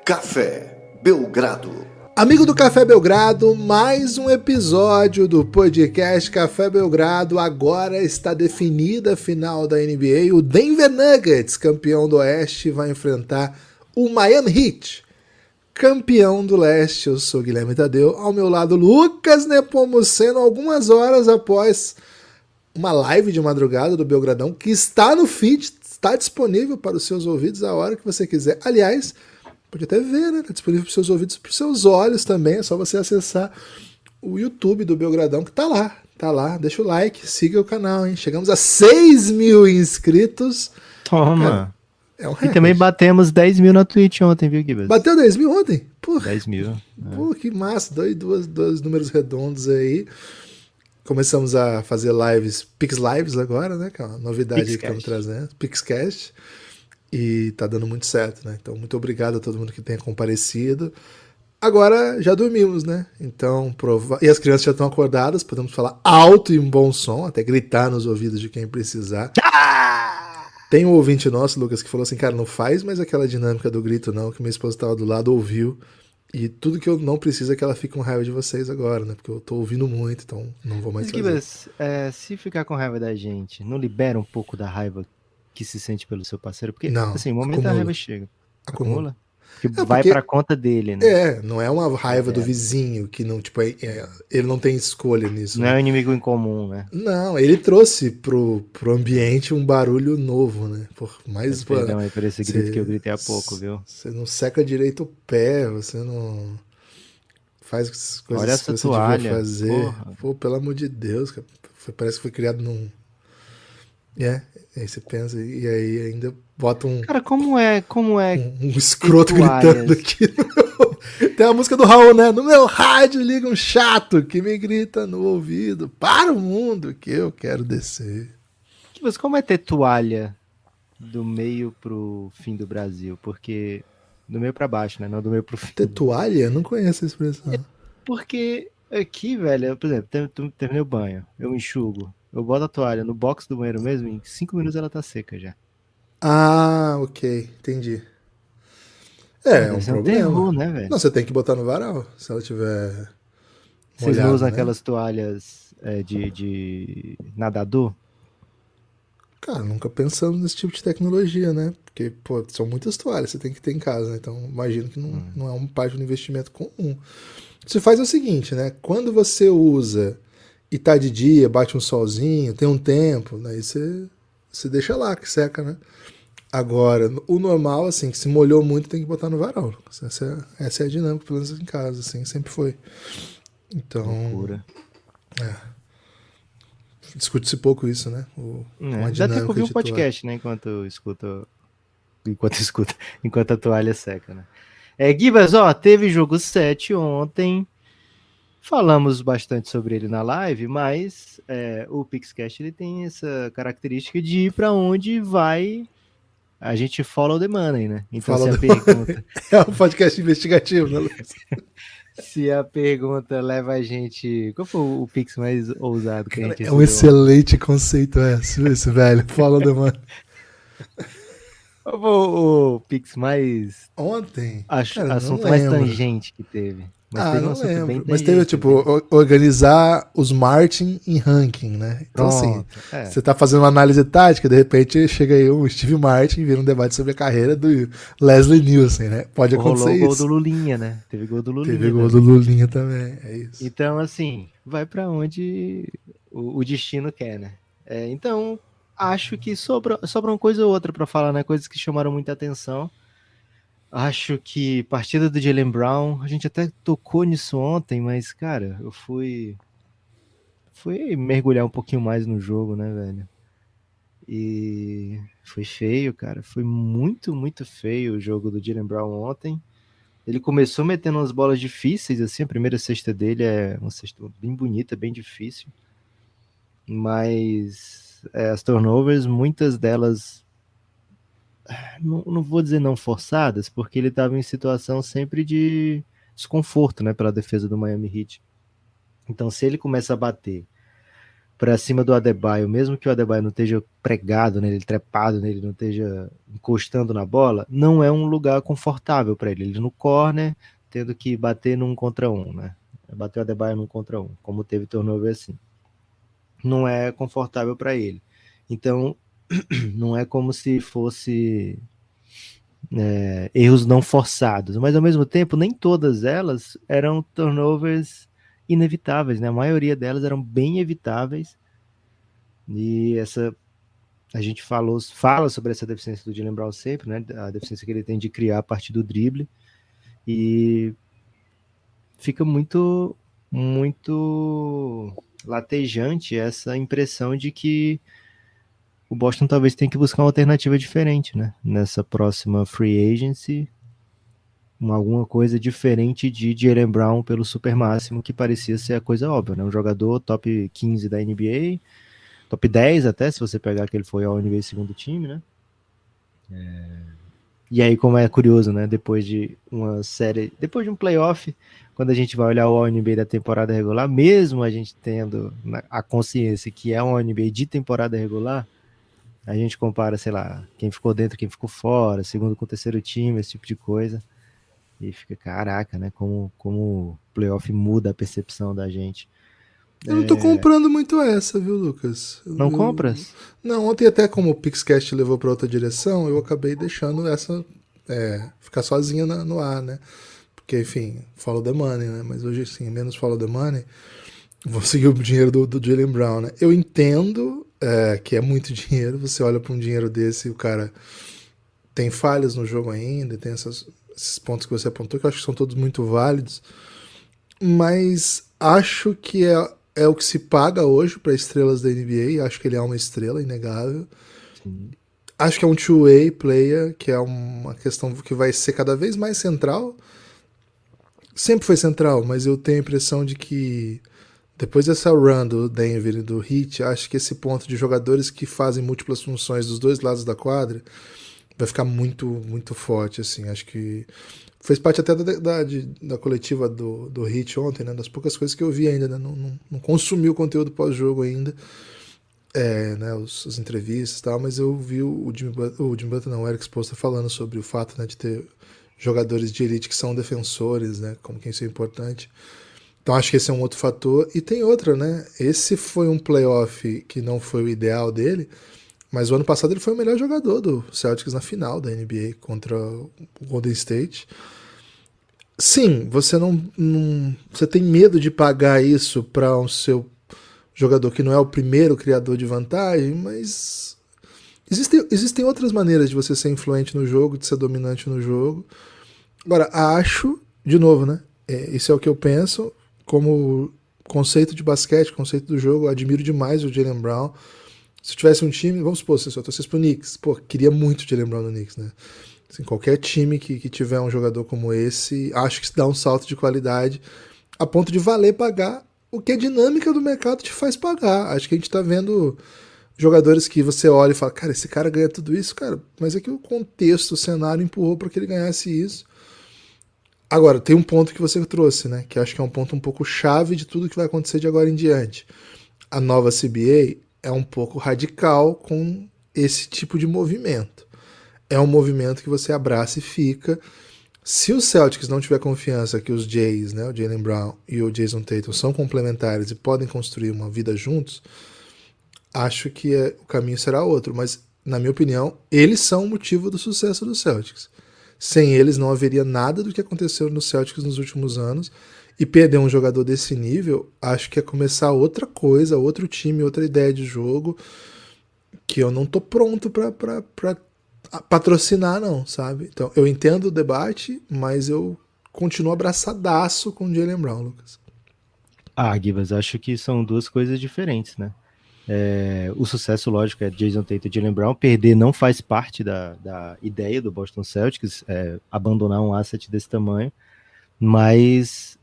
Café Belgrado. Amigo do Café Belgrado, mais um episódio do podcast Café Belgrado. Agora está definida a final da NBA. O Denver Nuggets, campeão do Oeste, vai enfrentar o Miami Heat, campeão do Leste. Eu sou Guilherme Tadeu, ao meu lado Lucas Nepomuceno, algumas horas após uma live de madrugada do Belgradão, que está no feed, está disponível para os seus ouvidos a hora que você quiser. Aliás, pode até ver, né? Está disponível para os seus ouvidos, para os seus olhos também. É só você acessar o YouTube do Belgradão, que tá lá. Tá lá. Deixa o like, siga o canal, hein? Chegamos a 6 mil inscritos. Toma. Cara, é um recorde. E também batemos 10 mil na Twitch ontem, viu, Gibbs? Bateu 10 mil ontem? Porra. 10 mil. Pô, que massa. Dois números redondos aí. Começamos a fazer lives, Pix Lives agora, né? Que é uma novidade aí que estamos trazendo. PixCast. E tá dando muito certo, né? Então, muito obrigado a todo mundo que tenha comparecido. Agora, já dormimos, né? Então, e as crianças já estão acordadas, podemos falar alto e em bom som, até gritar nos ouvidos de quem precisar. Tem um ouvinte nosso, Lucas, que falou assim, cara, não faz mais aquela dinâmica do grito não, que minha esposa estava do lado, ouviu. E tudo que eu não preciso é que ela fique com raiva de vocês agora, né? Porque eu tô ouvindo muito, então não vou mais fazer. Se ficar com raiva da gente, não libera um pouco da raiva que se sente pelo seu parceiro? Porque, não, assim, o momento acumula. da raiva chega. Acumula? Porque É, vai pra conta dele, né? Não é uma raiva do vizinho, que não, tipo, ele não tem escolha nisso. Não, né? É um inimigo em comum, né? Não, ele trouxe pro ambiente um barulho novo, né? Perdão aí por esse grito que eu gritei há pouco, viu? Você não seca direito o pé, você não faz coisas Olha essa que você toalha, devia fazer. porra. Pô, pelo amor de Deus, cara. Parece que foi criado num... Aí você pensa, e aí ainda bota um... Cara, como é um escroto gritando aqui. Tem a música do Raul, né? No meu rádio liga um chato que me grita no ouvido. Para o mundo que eu quero descer. Mas como é ter toalha do meio pro fim do Brasil? Porque... do meio pra baixo, né? Não do meio pro fim. Ter toalha? Não conheço a expressão. Porque aqui, velho, por exemplo, terminei o banho, eu enxugo, eu boto a toalha no box do banheiro mesmo, em 5 minutos ela tá seca já. Ah, ok, entendi. É um problema. Terror, né, velho? Não, você tem que botar no varal, se ela tiver Vocês não usam né? aquelas toalhas de nadador? Cara, nunca pensamos nesse tipo de tecnologia, né? Porque, pô, são muitas toalhas, você tem que ter em casa, né? Então, imagino que não é uma parte do investimento comum. Você faz o seguinte, né? Quando você usa e tá de dia, bate um solzinho, tem um tempo, né? Aí você deixa lá, que seca, né? Agora, o normal, assim, que se molhou muito, tem que botar no varal. Essa é a dinâmica, pelo menos em casa, assim, sempre foi. Então... loucura. Discute-se pouco isso, né? Dá tempo ouvir um podcast, né? Enquanto a toalha seca, né? Gibas, teve jogo 7 ontem. Falamos bastante sobre ele na live, mas o PixCast ele tem essa característica de ir para onde vai a gente follow the money, né? Então se a pergunta... É um podcast investigativo, né, Lucas? Se a pergunta leva a gente... Qual foi o Pix mais ousado que a gente recebeu? É um excelente conceito esse, velho. Follow the money. Qual foi o Pix mais... Ontem? Assunto mais tangente que teve. Mas teve um assunto lembro. Bem mas teve, tipo, organizar os Martin em ranking, né? Então, pronto, assim, você tá fazendo uma análise tática, de repente chega aí o Steve Martin e vira um debate sobre a carreira do Leslie Nielsen, né? Pode acontecer isso. Rolou gol do Lulinha, né? Teve gol do Lulinha. Teve gol do Lulinha também, é isso. Então, assim, vai pra onde o destino quer, né? Então, acho que sobra uma coisa ou outra pra falar, né? Coisas que chamaram muita atenção. Acho que partida do Jaylen Brown, a gente até tocou nisso ontem, mas, cara, eu fui mergulhar um pouquinho mais no jogo, né, velho? E foi feio, cara. Foi muito, muito feio o jogo do Jaylen Brown ontem. Ele começou metendo umas bolas difíceis, assim, a primeira cesta dele é uma cesta bem bonita, bem difícil. Mas as turnovers, muitas delas... Não vou dizer não forçadas, porque ele estava em situação sempre de desconforto, né, pela defesa do Miami Heat. Então, se ele começa a bater para cima do Adebayo, mesmo que o Adebayo não esteja pregado nele, trepado nele, não esteja encostando na bola, não é um lugar confortável para ele. Ele no corner, tendo que bater num contra um, né? Bater o Adebayo num contra um, como teve turnover assim. Não é confortável para ele. Então, não é como se fosse erros não forçados, mas ao mesmo tempo, nem todas elas eram turnovers inevitáveis, né? A maioria delas eram bem evitáveis. E a gente fala sobre essa deficiência do Jaylen Brown sempre, né? A deficiência que ele tem de criar a partir do drible. E fica muito latejante essa impressão de que o Boston talvez tenha que buscar uma alternativa diferente, né? Nessa próxima free agency, alguma coisa diferente de Jaylen Brown pelo super máximo, que parecia ser a coisa óbvia, né? Um jogador top 15 da NBA, top 10 até, se você pegar que ele foi ao NBA segundo time, né? E aí, como é curioso, né? Depois de uma série, depois de um playoff, quando a gente vai olhar o All-NBA da temporada regular, mesmo a gente tendo a consciência que é um All-NBA de temporada regular, a gente compara, sei lá, quem ficou dentro, quem ficou fora, segundo com o terceiro time, esse tipo de coisa. E fica, caraca, né? Como o playoff muda a percepção da gente. Eu não tô comprando muito essa, viu, Lucas? Não compras? Não, ontem até como o Pixcast levou pra outra direção, eu acabei deixando essa ficar sozinha no ar, né? Porque, enfim, follow the money, né? Mas hoje, sim, menos follow the money. Vou seguir o dinheiro do Jaylen Brown, né? Eu entendo que é muito dinheiro. Você olha pra um dinheiro desse e o cara tem falhas no jogo ainda, tem esses pontos que você apontou, que eu acho que são todos muito válidos. Mas acho que é o que se paga hoje para estrelas da NBA. Acho que ele é uma estrela, inegável. Sim. Acho que é um two-way player, que é uma questão que vai ser cada vez mais central. Sempre foi central, mas eu tenho a impressão de que depois dessa run do Denver e do Heat, acho que esse ponto de jogadores que fazem múltiplas funções dos dois lados da quadra vai ficar muito, muito forte, assim. Acho que fez parte até da coletiva do Heat ontem, né? Das poucas coisas que eu vi ainda, né? Não consumi o conteúdo pós-jogo ainda, né? As entrevistas e tal, mas eu vi o Jimmy Butler, não, o Eric Spoelstra falando sobre o fato, né, de ter jogadores de elite que são defensores, né? Como que isso é importante. Então acho que esse é um outro fator. E tem outra, né? Esse foi um playoff que não foi o ideal dele, mas o ano passado ele foi o melhor jogador do Celtics na final da NBA contra o Golden State. Sim, você você tem medo de pagar isso para um seu jogador que não é o primeiro criador de vantagem, mas existem outras maneiras de você ser influente no jogo, de ser dominante no jogo. Agora, acho, de novo, né? Isso é o que eu penso, como conceito de basquete, conceito do jogo, eu admiro demais o Jaylen Brown. Se eu tivesse um time, vamos supor, se eu torcesse pro Knicks, pô, queria muito o Jaylen Brown no Knicks, né? Assim, qualquer time que tiver um jogador como esse, acho que dá um salto de qualidade a ponto de valer pagar o que a dinâmica do mercado te faz pagar. Acho que a gente tá vendo jogadores que você olha e fala, cara, esse cara ganha tudo isso, cara, mas é que o contexto, o cenário empurrou para que ele ganhasse isso. Agora, tem um ponto que você trouxe, né? Que acho que é um ponto um pouco chave de tudo que vai acontecer de agora em diante. A nova CBA é um pouco radical com esse tipo de movimento. É um movimento que você abraça e fica. Se o Celtics não tiver confiança que os Jays, né, o Jaylen Brown e o Jason Tatum são complementares e podem construir uma vida juntos, acho que o caminho será outro. Mas, na minha opinião, eles são o motivo do sucesso do Celtics. Sem eles não haveria nada do que aconteceu no Celtics nos últimos anos. E perder um jogador desse nível, acho que é começar outra coisa, outro time, outra ideia de jogo, que eu não tô pronto pra patrocinar, não, sabe? Então, eu entendo o debate, mas eu continuo abraçadaço com o Jaylen Brown, Lucas. Gibas, acho que são duas coisas diferentes, né? O sucesso, lógico, é Jason Tatum e Jaylen Brown. Perder não faz parte da ideia do Boston Celtics, abandonar um asset desse tamanho, mas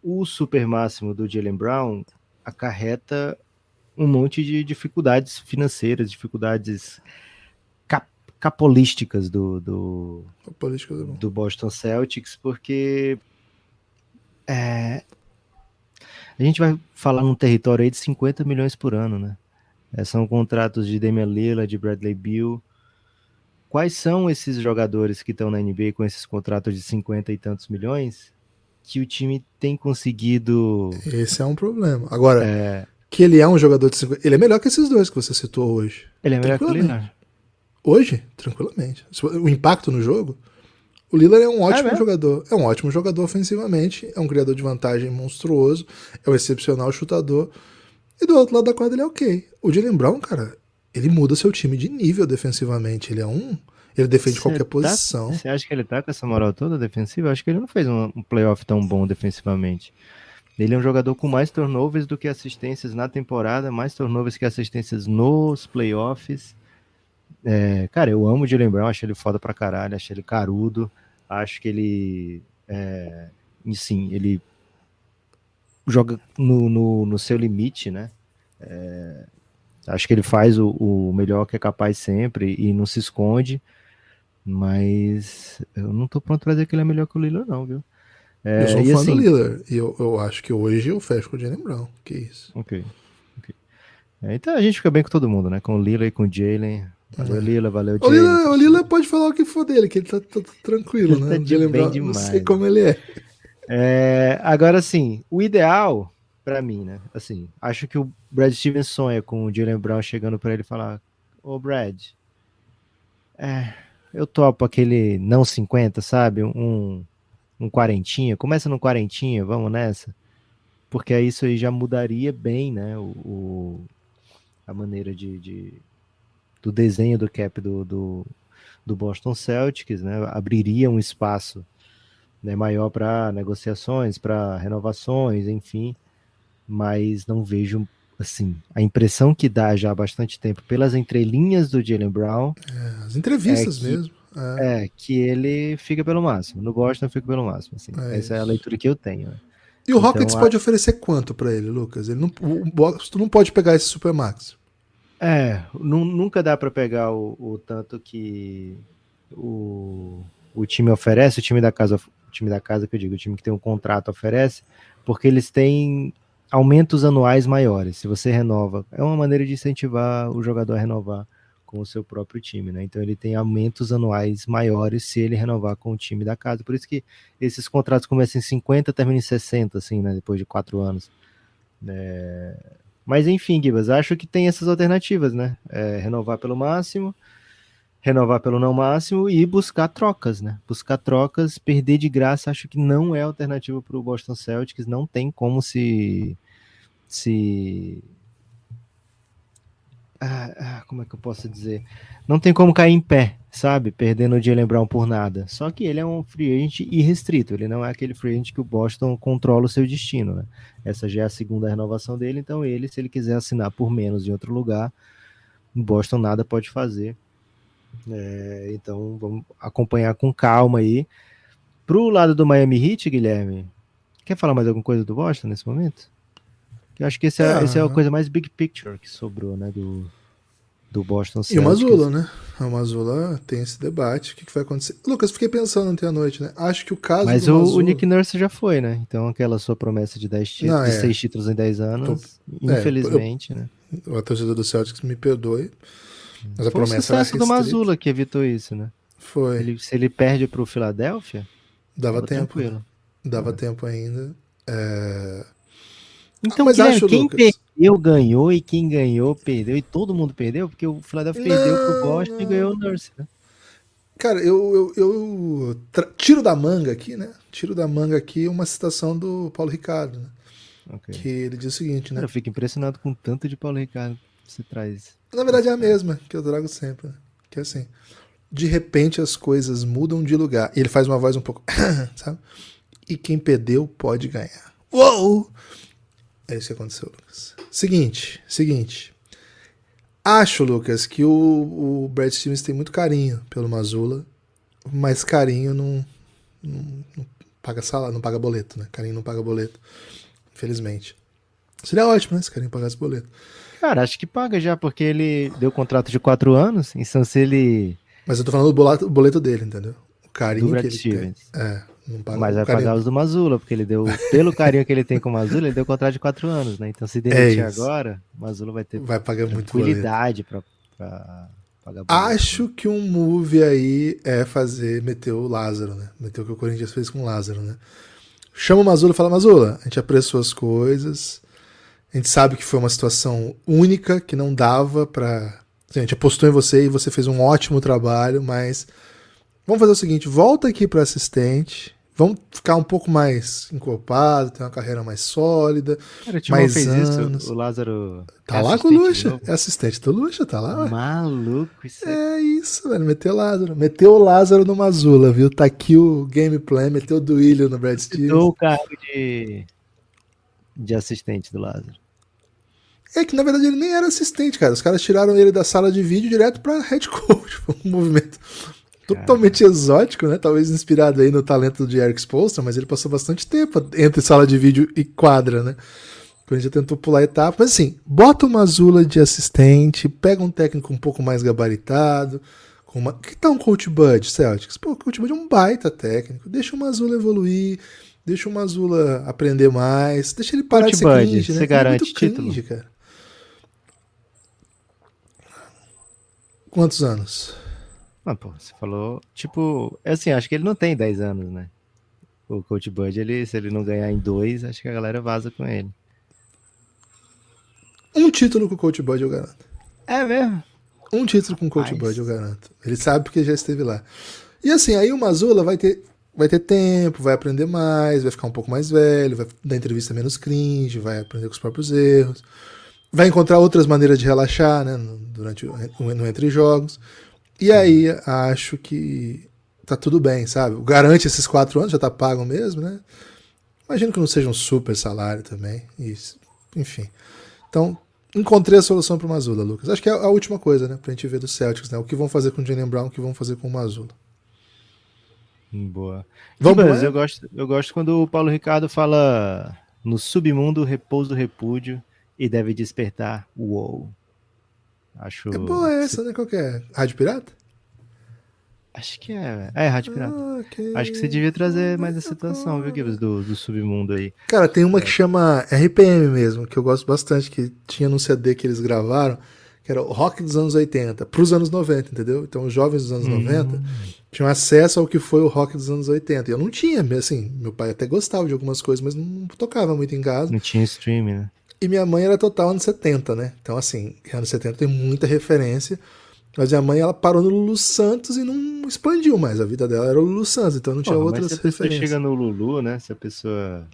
o super máximo do Jaylen Brown acarreta um monte de dificuldades financeiras, dificuldades capolísticas do Boston Celtics, porque A gente vai falar num território aí de 50 milhões por ano, né? São contratos de Damian Lillard, de Bradley Beal. Quais são esses jogadores que estão na NBA com esses contratos de 50 e tantos milhões que o time tem conseguido... Esse é um problema. Agora, que ele é um jogador de 50... Ele é melhor que esses dois que você citou hoje. Ele é melhor que o Lillard? Hoje, tranquilamente. O impacto no jogo... O Lillard é um ótimo jogador. É um ótimo jogador ofensivamente. É um criador de vantagem monstruoso. É um excepcional chutador. E do outro lado da quadra ele é ok. O Jaylen Brown, cara, ele muda seu time de nível defensivamente. Ele defende qualquer posição. Você acha que ele tá com essa moral toda defensiva? Eu acho que ele não fez um playoff tão bom defensivamente. Ele é um jogador com mais turnovers do que assistências na temporada, mais turnovers que assistências nos playoffs. Cara, eu amo o Jaylen Brown, acho ele foda pra caralho, acho ele carudo, acho que ele sim, ele joga no seu limite, né? Acho que ele faz o melhor que é capaz sempre e não se esconde, mas eu não tô pronto pra dizer que ele é melhor que o Lillard não, viu? Eu sou fã do Lillard e eu acho que hoje eu fecho com o Jaylen Brown, que isso. Ok. Então a gente fica bem com todo mundo, né? Com o Lillard e com o Jaylen. Valeu, Lillard, valeu, Jaylen. O Lillard pode falar o que for dele, que ele tá tranquilo, ele né? Tá de bem demais. Não sei como ele é. Agora, assim, o ideal pra mim, né? Assim, acho que o Brad Stevens sonha com o Jaylen Brown chegando pra ele e falar: Ô Brad, eu topo aquele não 50, sabe? Um quarentinha. Começa no quarentinha, vamos nessa. Porque aí isso aí já mudaria bem, né? A maneira do desenho do cap do Boston Celtics, né? Abriria um espaço, né, maior para negociações, para renovações, enfim, mas não vejo, assim, a impressão que dá já há bastante tempo pelas entrelinhas do Jaylen Brown, as entrevistas mesmo, que ele fica pelo máximo, no Boston fica pelo máximo, assim, essa é a leitura que eu tenho, né? E o Rockets pode oferecer quanto para ele, Lucas? O Boston não pode pegar esse Supermax. Nunca dá para pegar o tanto que o time oferece, o time da casa que eu digo, o time que tem um contrato oferece, porque eles têm aumentos anuais maiores. Se você renova, é uma maneira de incentivar o jogador a renovar com o seu próprio time, né? Então ele tem aumentos anuais maiores se ele renovar com o time da casa. Por isso que esses contratos começam em 50, terminam em 60, assim, né? Depois de 4 anos. Mas enfim, Gibas, acho que tem essas alternativas, né? Renovar pelo máximo, renovar pelo não máximo e buscar trocas, né? Buscar trocas, perder de graça, acho que não é alternativa para o Boston Celtics, não tem como como é que eu posso dizer? Não tem como cair em pé, sabe? Perdendo o Jaylen Brown por nada. Só que ele é um free agent irrestrito, ele não é aquele free agent que o Boston controla o seu destino, né? Essa já é a segunda renovação dele, então se ele quiser assinar por menos em outro lugar, o Boston nada pode fazer. Então vamos acompanhar com calma aí. Pro lado do Miami Heat, Guilherme, quer falar mais alguma coisa do Boston nesse momento? Eu acho que essa é a coisa mais big picture que sobrou, né, do Boston Celtics. E o Mazzulla, né? O Mazzulla tem esse debate. O que vai acontecer? Lucas, fiquei pensando ontem à noite, né? Acho que o caso Mas do Mazzulla... o Nick Nurse já foi, né? Então aquela sua promessa de 10 títulos, de 6 títulos em 10 anos, infelizmente, né? A torcida do Celtics me perdoe, mas a foi promessa era o sucesso do Mazzulla que evitou isso, né? Foi. Se ele perde pro Philadelphia, dava tempo. Né? Dava tempo ainda. Então, mas Guilherme, quem perdeu, ganhou, e quem ganhou, perdeu, e todo mundo perdeu, porque o Philadelphia perdeu pro Boston e ganhou o Nurse, né? Cara, eu tiro da manga aqui, né? Tiro da manga aqui uma citação do Paulo Ricardo, né? Okay. Que ele diz o seguinte, né? Eu fico impressionado com o tanto de Paulo Ricardo que você traz. Na verdade é a mesma que eu trago sempre, né? Que é assim, de repente as coisas mudam de lugar. E ele faz uma voz um pouco, sabe? E quem perdeu pode ganhar. Uou! É isso que aconteceu, Lucas. Seguinte. Acho, Lucas, que o Brad Stevens tem muito carinho pelo Mazzulla, mas carinho não paga salário, não paga boleto, né? Carinho não paga boleto, infelizmente. Seria ótimo, né? Se carinho pagasse boleto. Cara, acho que paga já, porque ele deu contrato de 4 anos, então se ele... Mas eu tô falando do boleto dele, entendeu? carinho do que Brad ele Stevens. tem. Não paga Mas o vai carinho. pagar os do Mazzulla, porque ele deu, pelo carinho que ele tem com o Mazzulla, ele deu contrato de 4 anos, né? Então se demitir isso. agora, o Mazzulla vai ter Vai pagar muito boleto. tranquilidade pra pagar boleto. Acho que um move aí é meter o Lázaro, né? Meter o que o Corinthians fez com o Lázaro, né? Chama o Mazzulla e fala, Mazzulla, a gente apressou as coisas, a gente sabe que foi uma situação única, que não dava pra... A gente apostou em você e você fez um ótimo trabalho, mas vamos fazer o seguinte, volta aqui para assistente, vamos ficar um pouco mais encorpado, ter uma carreira mais sólida, Cara, o Timão mais fez anos. isso, o Lázaro Tá lá com o Lucha, é assistente do Lucha, tá lá, ué. Maluco, isso É isso, velho, meteu o Lázaro no Mazzulla, viu? Tá aqui o gameplay, meteu o Duílio no Brad Stevens. o cargo de assistente do Lázaro. É que na verdade ele nem era assistente, cara. Os caras tiraram ele da sala de vídeo direto pra head coach. Foi um movimento totalmente exótico, né? Talvez inspirado aí no talento de Eric Spoelstra, mas ele passou bastante tempo entre sala de vídeo e quadra, né? Quando a gente já tentou pular a etapa. Mas assim, bota o Mazzulla de assistente, pega um técnico um pouco mais gabaritado. Que tal um Coach Bud, Celtics? Pô, o Coach Bud é um baita técnico. Deixa o Mazzulla evoluir, deixa o Mazzulla aprender mais, deixa ele parar de ser cringe, né? Você garante muito cringe, título? cara. Quantos anos? Ah, pô, você falou, tipo, assim, acho que ele não tem 10 anos, né? O Coach Bud, se ele não ganhar em 2, acho que a galera vaza com ele. Um título com o Coach Bud eu garanto. É mesmo? Um título com o Coach Bud eu garanto. Ele sabe porque já esteve lá. E assim, aí o Mazzulla vai ter tempo, vai aprender mais, vai ficar um pouco mais velho, vai dar entrevista menos cringe, vai aprender com os próprios erros, vai encontrar outras maneiras de relaxar, né, no entre jogos. E aí acho que tá tudo bem, sabe? Garante esses 4 anos, já tá pago mesmo, né? Imagino que não seja um super salário também. Isso. Enfim. Então, encontrei a solução pro Mazzulla, Lucas. Acho que é a última coisa, né? Pra gente ver do Celtics, né? O que vão fazer com o Jaylen Brown, o que vão fazer com o Mazzulla. Boa. Vamos, eu gosto quando o Paulo Ricardo fala no submundo repouso do repúdio e deve despertar o UOL. Acho. É boa essa, né? Qual que é? Rádio Pirata? Acho que é. É, Rádio Pirata. Okay. Acho que você devia trazer mais essa situação, viu, Gibbs, do submundo aí. Cara, tem uma que chama RPM mesmo, que eu gosto bastante, que tinha num CD que eles gravaram, que era o rock dos anos 80, pros anos 90, entendeu? Então os jovens dos anos 90 tinham acesso ao que foi o rock dos anos 80. E eu não tinha, assim, meu pai até gostava de algumas coisas, mas não tocava muito em casa. Não tinha streaming, né? E minha mãe era total anos 70, né? Então, assim, anos 70 tem muita referência. Mas minha mãe, ela parou no Lulu Santos e não expandiu mais. A vida dela era o Lulu Santos, então não tinha outras mas se a pessoa referências. chega no Lulu, né? Se a pessoa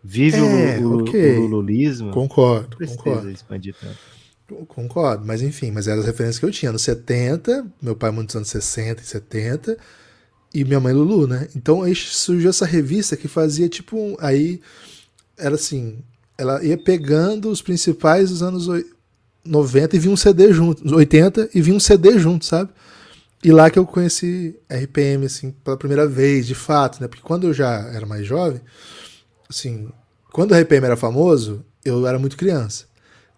vive o lululismo, concordo, não precisa concordo. expandir tanto. Concordo, mas enfim, mas eram as referências que eu tinha. Nos 70, meu pai muitos anos 60 e 70, e minha mãe Lulu, né? Então aí surgiu essa revista que fazia tipo, aí era assim, ela ia pegando os principais dos anos 90 e vinha um CD junto, 80 e vinha um CD junto, sabe? E lá que eu conheci RPM, assim, pela primeira vez, de fato, né? Porque quando eu já era mais jovem, assim, quando o RPM era famoso, eu era muito criança.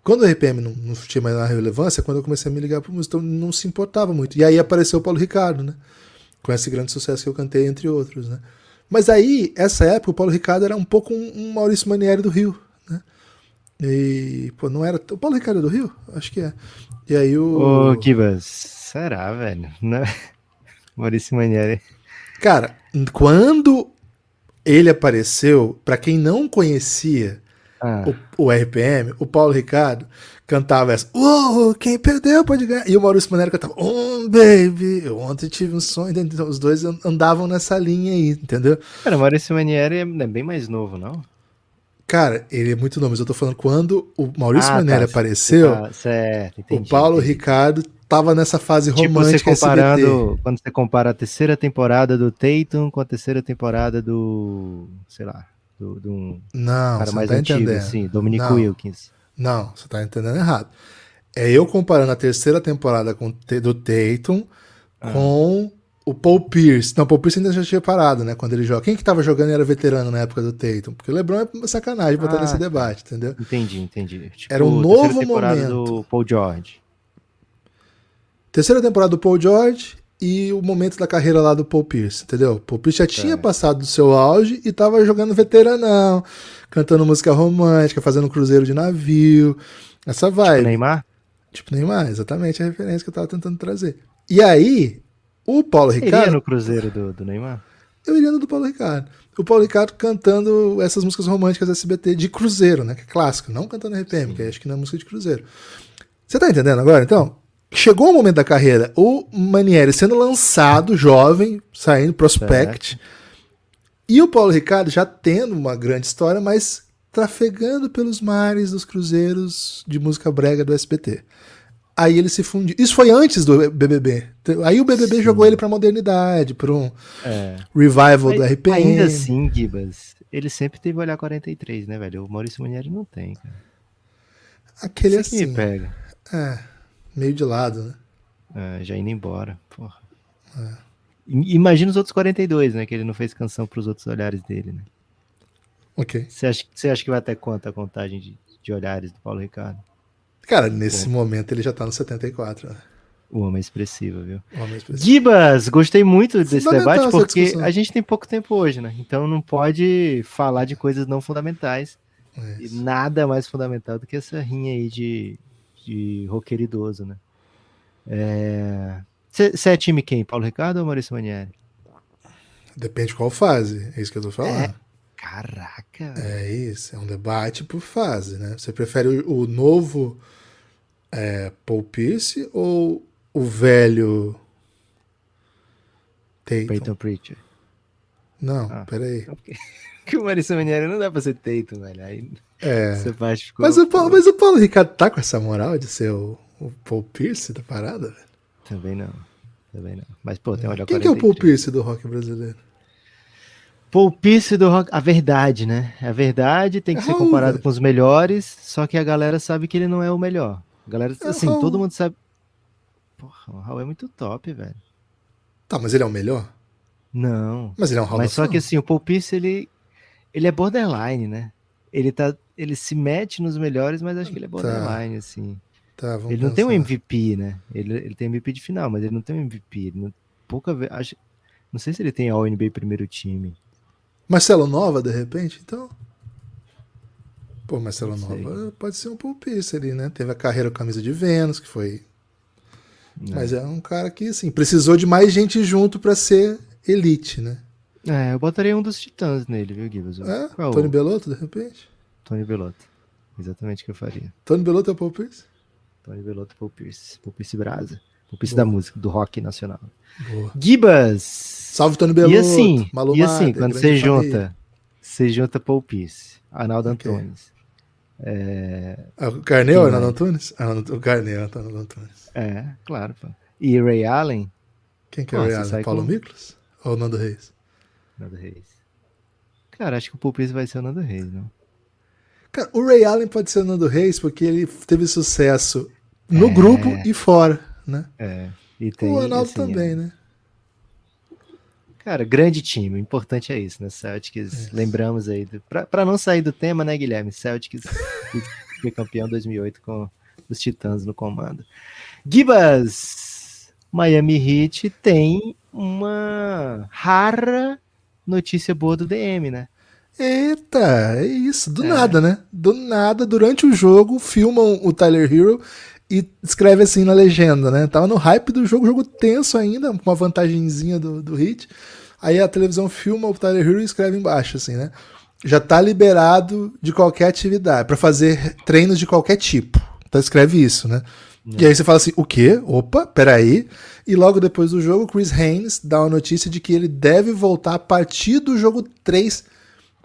Quando o RPM não tinha mais relevância, quando eu comecei a me ligar para música, então não se importava muito. E aí apareceu o Paulo Ricardo, né? Com esse grande sucesso que eu cantei, entre outros, né? Mas aí, essa época, o Paulo Ricardo era um pouco um Maurício Manieri do Rio, né? E, pô, não era... O Paulo Ricardo é do Rio? Acho que é. E aí Ô, Gibas, será, velho? Não... Maurício Manieri. Cara, quando ele apareceu, pra quem não conhecia o RPM, o Paulo Ricardo cantava essa, uou, quem perdeu pode ganhar. E o Maurício Manieri cantava, baby, eu ontem tive um sonho. Então, os dois andavam nessa linha aí, entendeu? Cara, o Maurício Manieri é bem mais novo, não? Cara, ele é muito novo, mas eu tô falando quando o Maurício Manieri apareceu, certo, entendi, o Paulo Ricardo tava nessa fase romântica tipo, você comparando, SBT. quando você compara a terceira temporada do Tatum com a terceira temporada do, sei lá, do Não, cara você mais não tá antigo, entendendo. assim, Dominic Não. Wilkins. Não, você tá entendendo errado. É eu comparando a terceira temporada do Tatum com o Paul Pierce. Não, o Paul Pierce ainda já tinha parado, né? Quando ele joga. Quem que tava jogando e era veterano na época do Tatum? Porque o LeBron é sacanagem botar nesse debate, entendeu? Entendi. Tipo, era um novo temporada momento. do Paul George. Terceira temporada do Paul George e o momento da carreira lá do Paul Pierce, entendeu? Paul Pierce já tinha passado do seu auge e tava jogando veteranão, cantando música romântica, fazendo cruzeiro de navio, essa vibe. Tipo Neymar? Tipo Neymar, exatamente a referência que eu tava tentando trazer. E aí, o Paulo Você Ricardo... iria no cruzeiro do Neymar? Eu iria no do Paulo Ricardo. O Paulo Ricardo cantando essas músicas românticas SBT de cruzeiro, né? Que é clássico, não cantando RPM, que acho que não é música de cruzeiro. Você tá entendendo agora, então? Chegou o momento da carreira, o Manieri sendo lançado, jovem, saindo, prospect, e o Paulo Ricardo já tendo uma grande história, mas trafegando pelos mares dos cruzeiros de música brega do SBT. Aí ele se fundiu. Isso foi antes do BBB. Aí o BBB jogou ele pra modernidade, pra um revival do RPM. Ainda assim, Gibas, ele sempre teve olhar 43, né, velho? O Maurício Manieri não tem, cara. Aquele Isso que assim. me pega. Meio de lado, né? Já indo embora. Porra. Imagina os outros 42, né? Que ele não fez canção pros outros olhares dele, né? Ok. Você acha que vai até quanto a contagem de olhares do Paulo Ricardo? Cara, nesse momento ele já tá no 74, né? O homem expressivo, viu? O homem expressivo. Gibas, gostei muito desse debate, porque discussão. a gente tem pouco tempo hoje, né? Então não pode falar de coisas não fundamentais. E nada mais fundamental do que essa rinha aí de roqueiro idoso, né? Você é time quem? Paulo Ricardo ou Maurício Manieri? Depende qual fase, é isso que eu tô falando. Caraca! É isso, é um debate por fase, né? Você prefere o novo Paul Pierce ou o velho Peyton Pritchard? Não, peraí. Que o Maurício Manieri não dá pra ser Tatum, velho. Aí essa parte ficou... Mas o Paulo Ricardo tá com essa moral de ser o Paul Pierce da parada, velho? Também não. Mas, pô, tem olhar 43. Quem que é o Paul Pierce do rock brasileiro? Paul Pierce do rock... A verdade, né? A verdade tem que ser comparado com os melhores, só que a galera sabe que ele não é o melhor. A galera, assim, todo mundo sabe... Porra, o Raul é muito top, velho. Tá, mas ele é o melhor? Não. Mas ele é um Raul Mas só que assim, o Paul Pierce, ele é borderline, né? Ele se mete nos melhores, mas acho que ele é borderline, assim. Tá, vamos ele não tem um MVP, né? Ele tem MVP de final, mas ele não tem um MVP. Não sei se ele tem All-NBA primeiro time. Marcelo Nova, de repente, então? Pô, Marcelo Nova pode ser um Paul Pierce ali, né? Teve a carreira Camisa de Vênus, que foi... Mas é um cara que, assim, precisou de mais gente junto pra ser elite, né? Eu botaria um dos Titãs nele, viu, Gibbs? Tony Bellotto, de repente? Tony Bellotto. Exatamente o que eu faria. Tony Bellotto é o Paul Pierce? Tony Bellotto, Paul Pierce. Paul Pierce Brasa. Paul Pierce da música, do rock nacional. Boa. Gibas! Salve, Tony Bellotto! E assim, quando você junta Paul Pierce, Arnaldo Antunes. O Carnel é Arnaldo Antunes? O Carnel é Arnaldo Antunes. Claro, pô. E Ray Allen? Quem que é o Ray Allen? Paulo Miklos? Ou Nando Reis? Nando Reis. Cara, acho que o Paul Pierce vai ser o Nando Reis, não? Cara, o Ray Allen pode ser o Nando Reis porque ele teve sucesso no grupo e fora, né? E tem, o Arnaldo assim, também, né? Cara, grande time, o importante é isso, né? Celtics, lembramos aí, pra não sair do tema, né, Guilherme? Celtics foi campeão em 2008 com os Titãs no comando. Gibas, Miami Heat tem uma rara notícia boa do DM, né? Eita, é isso, do nada, né? Do nada, durante o jogo, filmam o Tyler Hero e escreve assim na legenda, né? Tava no hype do jogo tenso ainda, com uma vantagenzinha do Heat. Aí a televisão filma o Tyler Hero e escreve embaixo, assim, né? Já tá liberado de qualquer atividade, pra fazer treinos de qualquer tipo. Então escreve isso, né? E aí você fala assim, o quê? Opa, peraí. E logo depois do jogo, o Chris Haynes dá uma notícia de que ele deve voltar a partir do jogo 3,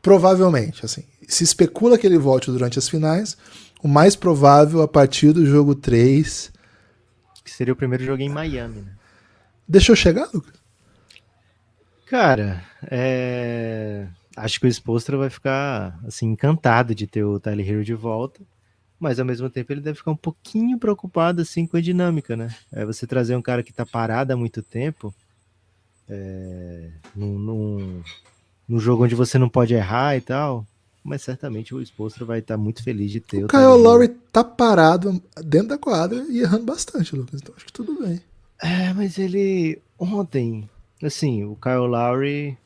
provavelmente, assim. Se especula que ele volte durante as finais, o mais provável a partir do jogo 3. Que seria o primeiro jogo em Miami, né? Deixa eu chegar, Lucas? Cara, acho que o Spoelstra vai ficar assim, encantado de ter o Tyler Hero de volta, mas ao mesmo tempo ele deve ficar um pouquinho preocupado assim, com a dinâmica, né? Você trazer um cara que tá parado há muito tempo, num jogo onde você não pode errar e tal, mas certamente o Spoelstra vai estar muito feliz de ter o Kyle Lowry tá parado dentro da quadra e errando bastante, Lucas, então acho que tudo bem. Mas ele ontem, assim, o Kyle Lowry,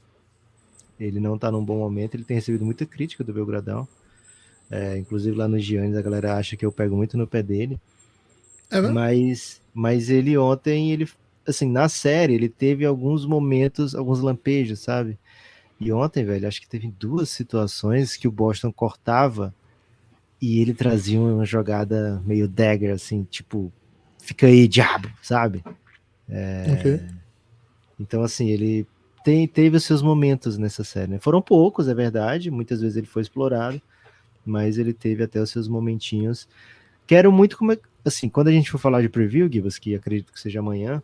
ele não tá num bom momento, ele tem recebido muita crítica do Belgradão. Inclusive lá no Giannis a galera acha que eu pego muito no pé dele. É mesmo? Mas ele ontem, ele, assim, na série, ele teve alguns momentos, alguns lampejos, sabe? E ontem, velho, acho que teve duas situações que o Boston cortava e ele trazia uma jogada meio dagger, assim, tipo, fica aí, diabo, sabe? Ok. Então, assim, ele teve os seus momentos nessa série, né? Foram poucos, é verdade, muitas vezes ele foi explorado, mas ele teve até os seus momentinhos. Quero muito como assim, quando a gente for falar de preview, Gibas, que acredito que seja amanhã,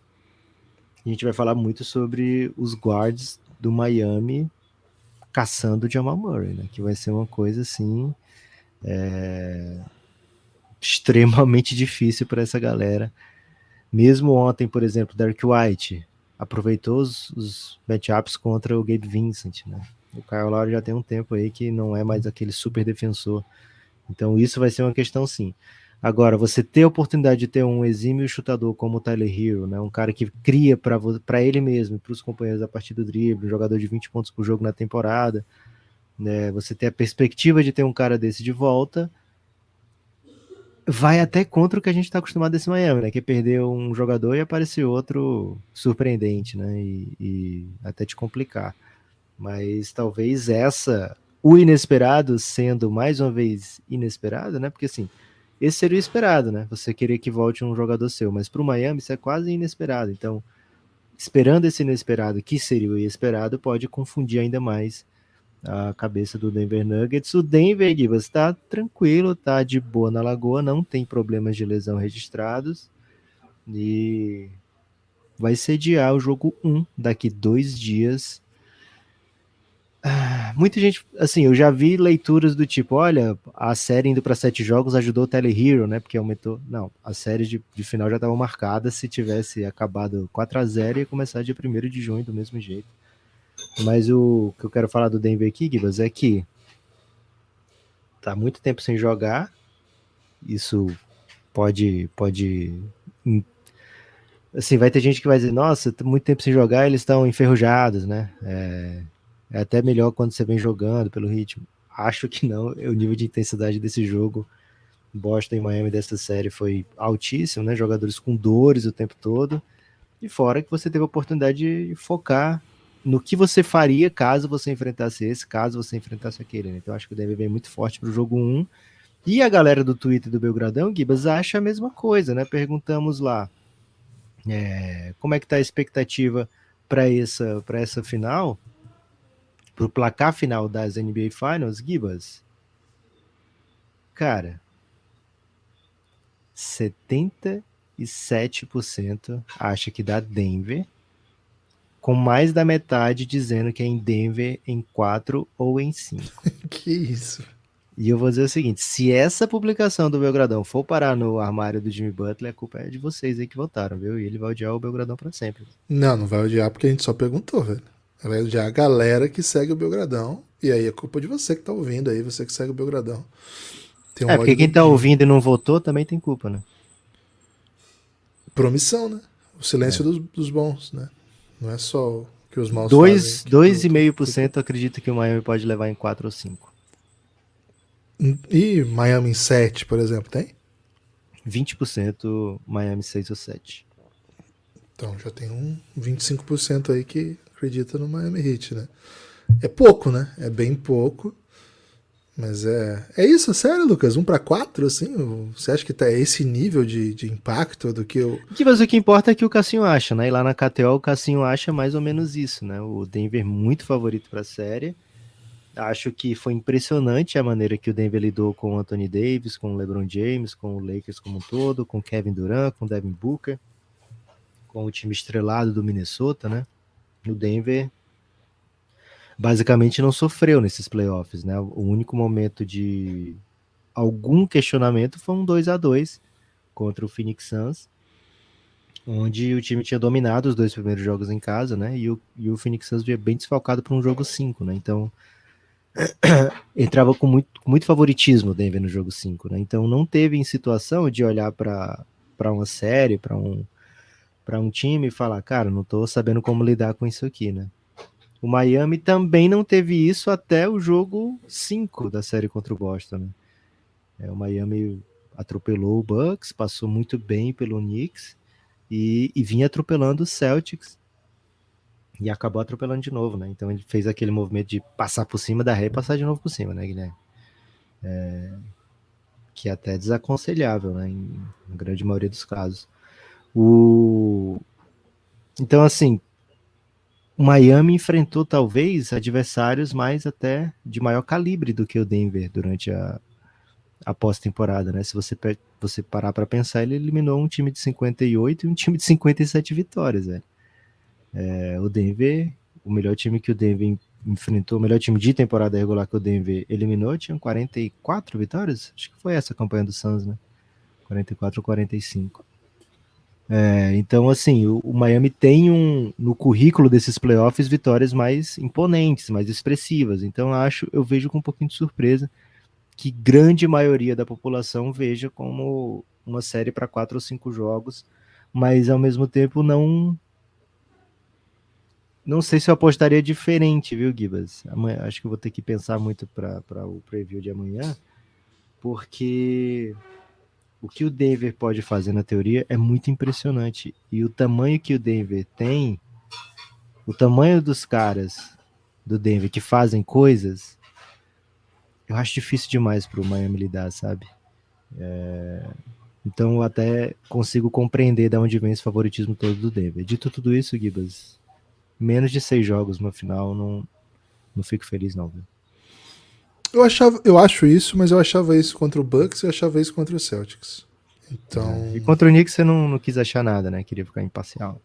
a gente vai falar muito sobre os guards do Miami caçando o Jamal Murray, né? Que vai ser uma coisa assim extremamente difícil para essa galera. Mesmo ontem, por exemplo, Derek White aproveitou os matchups contra o Gabe Vincent, né? O Kyle Lowry já tem um tempo aí que não é mais aquele super defensor. Então isso vai ser uma questão sim. Agora, você ter a oportunidade de ter um exímio chutador como o Tyler Hero, né? Um cara que cria para ele mesmo e para os companheiros a partir do drible, um jogador de 20 pontos por jogo na temporada, né? Você ter a perspectiva de ter um cara desse de volta, vai até contra o que a gente está acostumado desse Miami, né? Que é perder um jogador e aparecer outro surpreendente, né? E até te complicar. Mas talvez o inesperado sendo mais uma vez inesperado, né? Porque assim, esse seria o esperado, né? Você querer que volte um jogador seu, mas para o Miami isso é quase inesperado. Então, esperando esse inesperado, que seria o inesperado, pode confundir ainda mais a cabeça do Denver Nuggets. O Denver, Gibas, está tranquilo, tá de boa na lagoa, não tem problemas de lesão registrados e vai sediar o jogo 1 daqui 2 dias. Muita gente, assim, eu já vi leituras do tipo, olha, a série indo para 7 jogos ajudou o Tyler Hero, né? Porque aumentou. Não, a série de final já estava marcada. Se tivesse acabado 4-0, ia começar dia 1º de junho do mesmo jeito. Mas o que eu quero falar do Denver aqui, Gibas, é que tá muito tempo sem jogar. Isso pode. Assim, vai ter gente que vai dizer, nossa, tá muito tempo sem jogar, eles estão enferrujados, né? É até melhor quando você vem jogando pelo ritmo. Acho que não. O nível de intensidade desse jogo, Boston e Miami dessa série foi altíssimo, né? Jogadores com dores o tempo todo. E fora que você teve a oportunidade de focar no que você faria caso você enfrentasse esse, caso você enfrentasse aquele. Né? Então acho que o Denver vem muito forte para o jogo 1. E a galera do Twitter do Belgradão, Gibas, acha a mesma coisa, né? Perguntamos lá como é que tá a expectativa para essa final, para o placar final das NBA Finals, Gibas. Cara, 77% acha que dá Denver, com mais da metade dizendo que é em Denver em 4 ou em 5. Que isso? E eu vou dizer o seguinte, se essa publicação do Belgradão for parar no armário do Jimmy Butler, a culpa é de vocês aí que votaram, viu? E ele vai odiar o Belgradão para sempre. Não, não vai odiar porque a gente só perguntou, velho. Vai odiar a galera que segue o Belgradão. E aí é culpa de você que tá ouvindo aí, você que segue o Belgradão. Tem um Porque ódio do quem tá Jimmy. ouvindo e não votou também tem culpa, né? Promissão, né? O silêncio É. dos bons, né? Não é só o que os maus fazem Dois, que os outros 2,5% acredita que o Miami pode levar em 4 ou 5. E Miami em 7, por exemplo, tem? 20% Miami 6 ou 7. Então já tem um 25% aí que acredita no Miami Heat, né? É pouco, né? É bem pouco. Mas é isso, sério, Lucas? 1-4, assim? Você acha que tá esse nível de impacto do que eu. Mas o que importa é que o Cassinho acha, né? E lá na KTO o Cassinho acha mais ou menos isso, né? O Denver muito favorito para a série. Acho que foi impressionante a maneira que o Denver lidou com o Anthony Davis, com o LeBron James, com o Lakers como um todo, com o Kevin Durant, com o Devin Booker, com o time estrelado do Minnesota, né? O Denver basicamente não sofreu nesses playoffs, né? O único momento de algum questionamento foi um 2-2 contra o Phoenix Suns, onde o time tinha dominado os 2 primeiros jogos em casa, né? E o Phoenix Suns veio bem desfalcado para um jogo 5, né? Então entrava com muito favoritismo o Denver no jogo 5, né? Então não teve em situação de olhar para uma série, para um time e falar, cara, não tô sabendo como lidar com isso aqui, né? O Miami também não teve isso até o jogo 5 da série contra o Boston, né? O Miami atropelou o Bucks, passou muito bem pelo Knicks e vinha atropelando o Celtics e acabou atropelando de novo, né? Então ele fez aquele movimento de passar por cima da ré e passar de novo por cima, né, Guilherme? Que é até desaconselhável, né? Na grande maioria dos casos. Então, assim, o Miami enfrentou talvez adversários mais até de maior calibre do que o Denver durante a pós-temporada, né? Se você parar para pensar, ele eliminou um time de 58 e um time de 57 vitórias, velho. O Denver, o melhor time que o Denver enfrentou, o melhor time de temporada regular que o Denver eliminou, tinha 44 vitórias? Acho que foi essa a campanha do Suns, né? 44 ou 45. Então, assim, o Miami tem no currículo desses playoffs vitórias mais imponentes, mais expressivas. Então, eu vejo com um pouquinho de surpresa que grande maioria da população veja como uma série para 4 ou 5 jogos, mas ao mesmo tempo não sei se eu apostaria diferente, viu, Gibas? Acho que eu vou ter que pensar muito para o preview de amanhã, porque o que o Denver pode fazer na teoria é muito impressionante. E o tamanho que o Denver tem, o tamanho dos caras do Denver que fazem coisas, eu acho difícil demais para o Miami lidar, sabe? Então eu até consigo compreender de onde vem esse favoritismo todo do Denver. Dito tudo isso, Gibas, menos de 6 jogos no final, não fico feliz não, viu? Eu acho isso, mas eu achava isso contra o Bucks e eu achava isso contra o Celtics. Então... E contra o Knicks você não quis achar nada, né? Queria ficar imparcial.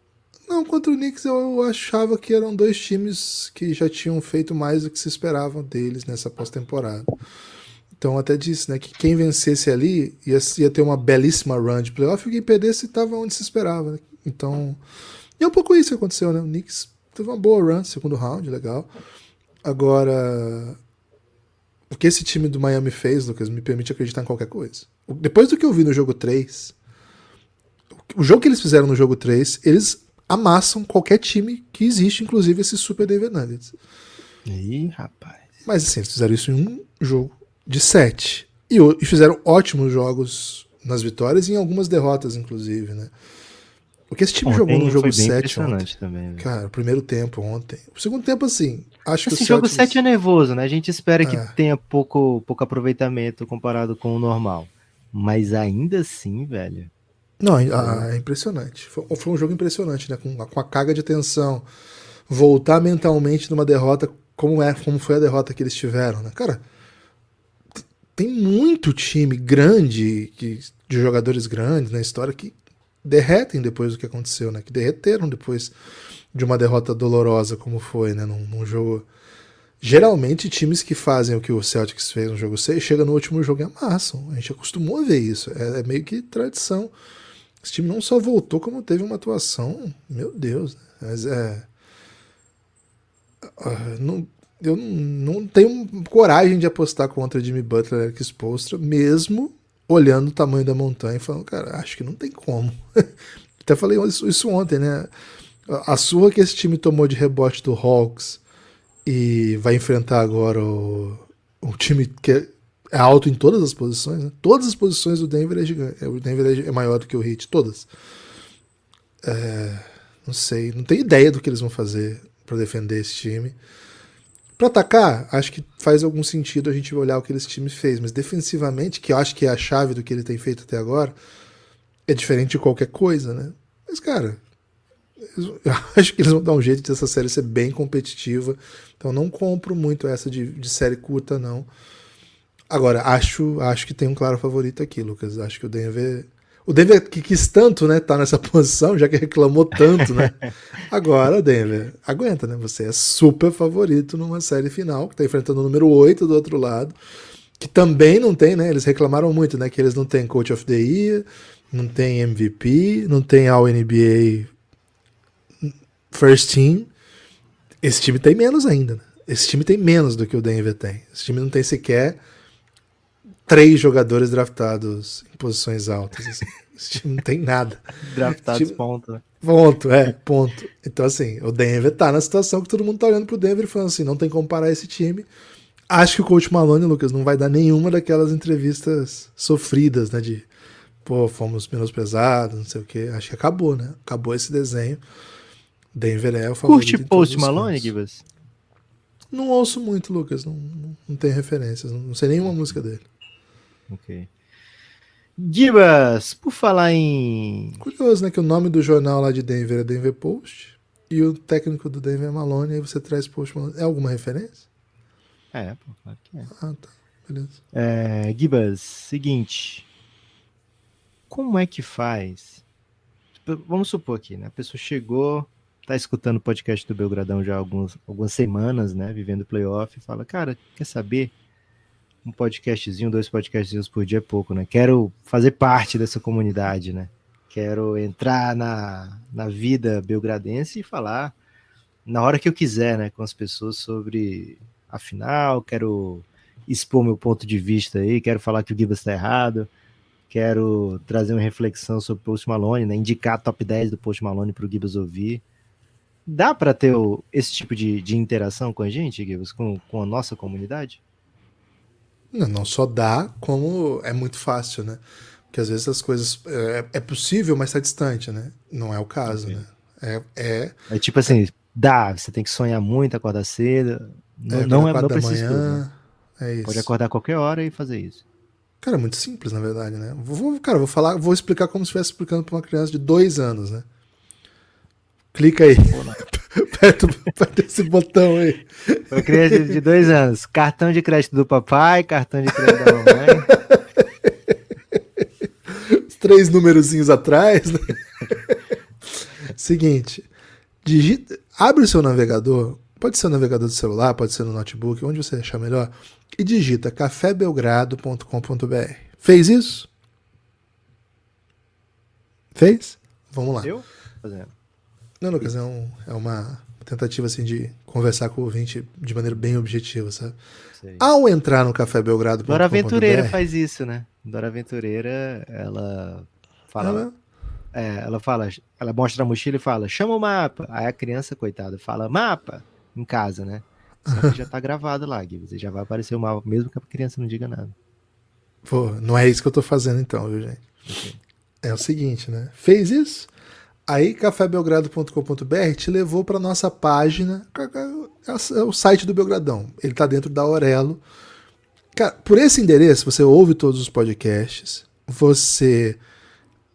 Não, contra o Knicks eu achava que eram dois times que já tinham feito mais do que se esperavam deles nessa pós-temporada. Então até disse, né, que quem vencesse ali ia ter uma belíssima run de playoff e quem perdesse estava onde se esperava. Né? Então, e é um pouco isso que aconteceu, né? O Knicks teve uma boa run, segundo round, legal. Agora, o que esse time do Miami fez, Lucas, me permite acreditar em qualquer coisa. Depois do que eu vi no jogo 3, o jogo que eles fizeram no jogo 3, eles amassam qualquer time que existe, inclusive esse Super Denver Nuggets. Ih, rapaz. Mas assim, eles fizeram isso em um jogo de 7. E fizeram ótimos jogos nas vitórias e em algumas derrotas, inclusive, né? O que esse time jogou no jogo 7 ontem, também, cara, o primeiro tempo ontem. O segundo tempo, assim, acho que esse o jogo Celtics... 7 é nervoso, né? A gente espera que tenha pouco aproveitamento comparado com o normal. Mas ainda assim, velho... Não, é impressionante. Foi um jogo impressionante, né? Com a carga de tensão. Voltar mentalmente numa derrota como foi a derrota que eles tiveram, né? Cara, tem muito time grande, de jogadores grandes na história que derretem depois do que aconteceu, né? Que derreteram depois de uma derrota dolorosa como foi, né? Num jogo... Geralmente, times que fazem o que o Celtics fez no jogo 6, chegam no último jogo e amassam. A gente acostumou a ver isso. É meio que tradição. Esse time não só voltou, como teve uma atuação... Meu Deus, né? Mas eu não tenho coragem de apostar contra Jimmy Butler e Eric Spoelstra, mesmo olhando o tamanho da montanha e falando, cara, acho que não tem como. Até falei isso ontem, né? A surra que esse time tomou de rebote do Hawks e vai enfrentar agora o time que é alto em todas as posições, né? Todas as posições do Denver é gigante. O Denver é maior do que o Heat, todas. Não sei, não tenho ideia do que eles vão fazer para defender esse time. Para atacar, acho que faz algum sentido a gente olhar o que esse time fez, mas defensivamente, que eu acho que é a chave do que ele tem feito até agora, é diferente de qualquer coisa, né? Mas, cara, eu acho que eles vão dar um jeito dessa série ser bem competitiva, então não compro muito essa de série curta, não. Agora, acho que tem um claro favorito aqui, Lucas. Acho que o Denver que quis tanto, né, tá nessa posição, já que reclamou tanto, né? Agora, Denver, aguenta, né? Você é super favorito numa série final, que tá enfrentando o número 8 do outro lado, que também não tem, né? Eles reclamaram muito, né? Que eles não têm Coach of the Year, não tem MVP, não tem All-NBA First Team. Esse time tem menos ainda, né? Esse time tem menos do que o Denver tem. Esse time não tem sequer 3 jogadores draftados em posições altas. Assim. Esse time não tem nada. Draftados, ponto. Ponto. Então, assim, o Denver tá na situação que todo mundo tá olhando pro Denver e falando assim, não tem como parar esse time. Acho que o coach Malone, Lucas, não vai dar nenhuma daquelas entrevistas sofridas, né, de, pô, fomos menosprezados, não sei o quê. Acho que acabou, né? Acabou esse desenho. Denver é o favorito. Curte Post Malone, Gibas? Não ouço muito, Lucas. Não tenho referências. Não sei nenhuma música dele. Ok. Gibas, por falar em... Curioso, né? Que o nome do jornal lá de Denver é Denver Post e o técnico do Denver é Malone, aí você traz Post Malone. É alguma referência? Pô, claro que é. Ah, tá. Beleza. Gibas, seguinte. Como é que faz? Vamos supor aqui, né? A pessoa chegou, tá escutando o podcast do Belgradão já há algumas semanas, né? Vivendo playoff, e fala, cara, quer saber? Um podcastzinho, 2 podcastzinhos por dia é pouco, né? Quero fazer parte dessa comunidade, né? Quero entrar na vida belgradense e falar na hora que eu quiser, né? Com as pessoas sobre a final, quero expor meu ponto de vista aí, quero falar que o Gibas está errado, quero trazer uma reflexão sobre o Post Malone, né? Indicar a top 10 do Post Malone para o Gibas ouvir. Dá para ter esse tipo de interação com a gente, Gibas, com a nossa comunidade? Não só dá, como é muito fácil, né? Porque às vezes as coisas... É possível, mas está distante, né? Não é o caso, Okay. né? É tipo assim, você tem que sonhar muito, acordar cedo. Não precisa tudo, né? É isso. Pode acordar a qualquer hora e fazer isso. Cara, é muito simples, na verdade, né? Vou explicar como se estivesse explicando para uma criança de 2 anos, né? Clica aí. Aperta esse botão aí. Uma criança de 2 anos. Cartão de crédito do papai, cartão de crédito da mamãe. Os 3 numerozinhos atrás, né? Seguinte. Abre o seu navegador. Pode ser o navegador do celular, pode ser no notebook, onde você achar melhor. E digita cafébelgrado.com.br. Fez isso? Fez? Vamos lá. Eu? Fazendo. Não, Lucas, é uma tentativa assim de conversar com o ouvinte de maneira bem objetiva, sabe? Sei. Ao entrar no cafébelgrado.com.br... Dora Aventureira faz isso, né? Dora Aventureira, ela fala... ela mostra a mochila e fala, chama o mapa. Aí a criança, coitada, fala, mapa, em casa, né? Só que já tá gravado lá, Gui. Você já vai aparecer o mapa, mesmo que a criança não diga nada. Pô, não é isso que eu tô fazendo então, viu, gente? Okay. É o seguinte, né? Fez isso? Aí cafébelgrado.com.br te levou para nossa página, é o site do Belgradão. Ele está dentro da Aurelo. Cara, por esse endereço você ouve todos os podcasts, você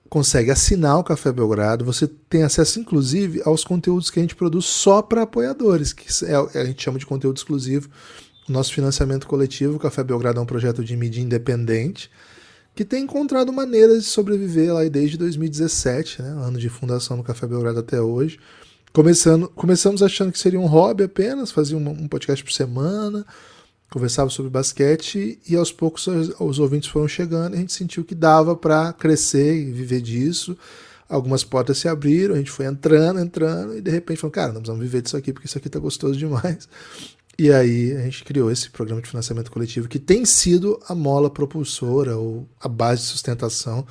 consegue assinar o Café Belgrado, você tem acesso inclusive aos conteúdos que a gente produz só para apoiadores, que a gente chama de conteúdo exclusivo. O nosso financiamento coletivo, o Café Belgrado é um projeto de mídia independente, que tem encontrado maneiras de sobreviver lá desde 2017, né, ano de fundação do Café Belgrado até hoje. Começamos achando que seria um hobby apenas, fazia um podcast por semana, conversava sobre basquete e aos poucos os ouvintes foram chegando e a gente sentiu que dava para crescer e viver disso. Algumas portas se abriram, a gente foi entrando e de repente falou, cara, nós vamos viver disso aqui porque isso aqui tá gostoso demais. E aí a gente criou esse programa de financiamento coletivo que tem sido a mola propulsora ou a base de sustentação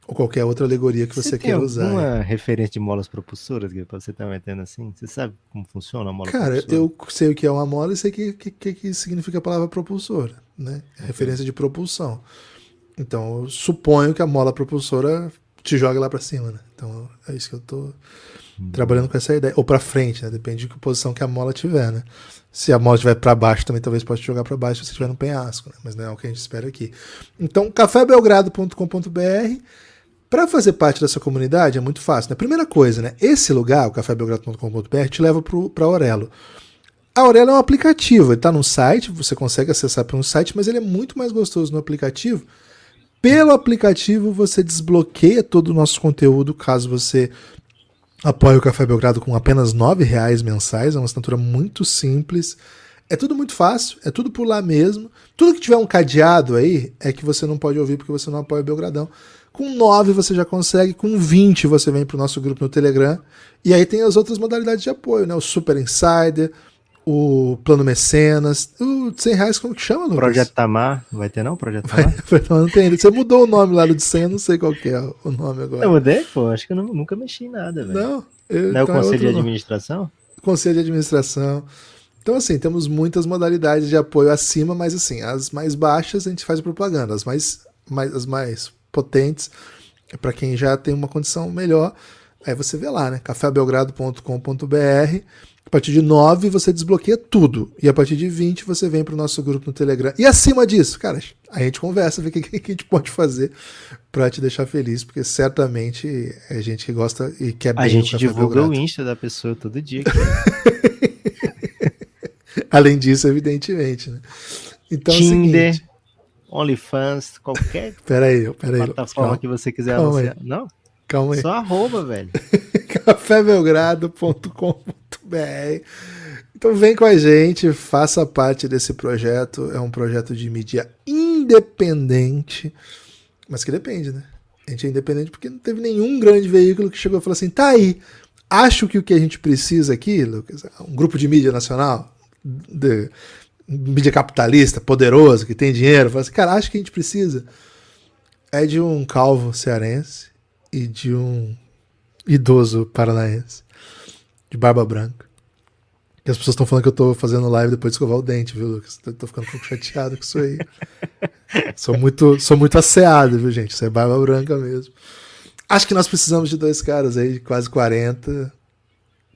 ou qualquer outra alegoria que você queira usar. Tem alguma referência de molas propulsoras para você estar metendo assim? Você sabe como funciona a mola propulsora? Cara, eu sei o que é uma mola e sei o que significa a palavra propulsora, né? Okay. Referência de propulsão. Então eu suponho que a mola propulsora te joga lá para cima, né? Então é isso que eu tô trabalhando com essa ideia. Ou para frente, né? Depende de que posição que a mola tiver, né? Se a mola estiver para baixo, também talvez possa te jogar para baixo se você estiver no penhasco, né? Mas não é o que a gente espera aqui. Então, cafébelgrado.com.br. Para fazer parte dessa comunidade é muito fácil, né? Primeira coisa, né? Esse lugar, o cafébelgrado.com.br, te leva para a Aurelo. A Aurelo é um aplicativo, ele está no site, você consegue acessar pelo site, mas ele é muito mais gostoso no aplicativo. Pelo aplicativo você desbloqueia todo o nosso conteúdo, caso você apoie o Café Belgrado com apenas R$9 mensais, é uma assinatura muito simples. É tudo muito fácil, é tudo por lá mesmo. Tudo que tiver um cadeado aí é que você não pode ouvir porque você não apoia o Belgradão. Com 9 você já consegue, com 20 você vem para o nosso grupo no Telegram. E aí tem as outras modalidades de apoio, né? O Super Insider, o Plano Mecenas, o de R$100, como que chama, Lucas? Projeto Tamar, não vai ter não? Projeto Tamar? Não tem. Você mudou o nome lá do de 100, eu não sei qual que é o nome agora. Eu mudei? Pô, acho que eu nunca mexi em nada, velho. Não, Não é o Conselho de Administração? Conselho de Administração. Então, assim, temos muitas modalidades de apoio acima, mas, assim, as mais baixas a gente faz propaganda, as mais potentes é para quem já tem uma condição melhor. Aí você vê lá, né? cafébelgrado.com.br. A partir de 9 você desbloqueia tudo. E a partir de 20 você vem para o nosso grupo no Telegram. E acima disso, cara, a gente conversa, vê o que a gente pode fazer para te deixar feliz, porque certamente é gente que gosta e quer bem. A gente Café divulga Belgrado. o Insta da pessoa todo dia. Além disso, evidentemente, né? Então, Tinder, é o seguinte, OnlyFans, qualquer peraí, plataforma que você quiser calma anunciar. aí. Não? Calma aí. Só arroba, velho. cafébelgrado.com.br. Então vem com a gente, faça parte desse projeto. É um projeto de mídia independente, mas que depende, né? A gente é independente porque não teve nenhum grande veículo que chegou e falou assim, tá aí, acho que o que a gente precisa aqui, Lucas, um grupo de mídia nacional, de mídia capitalista, poderoso, que tem dinheiro, fala assim, cara, acho que a gente precisa é de um calvo cearense e de um idoso paranaense, de barba branca. E as pessoas estão falando que eu tô fazendo live depois de escovar o dente, viu, Lucas? Tô ficando um pouco chateado com isso aí. Sou muito asseado, viu, gente? Isso é barba branca mesmo. Acho que nós precisamos de dois caras aí, de quase 40,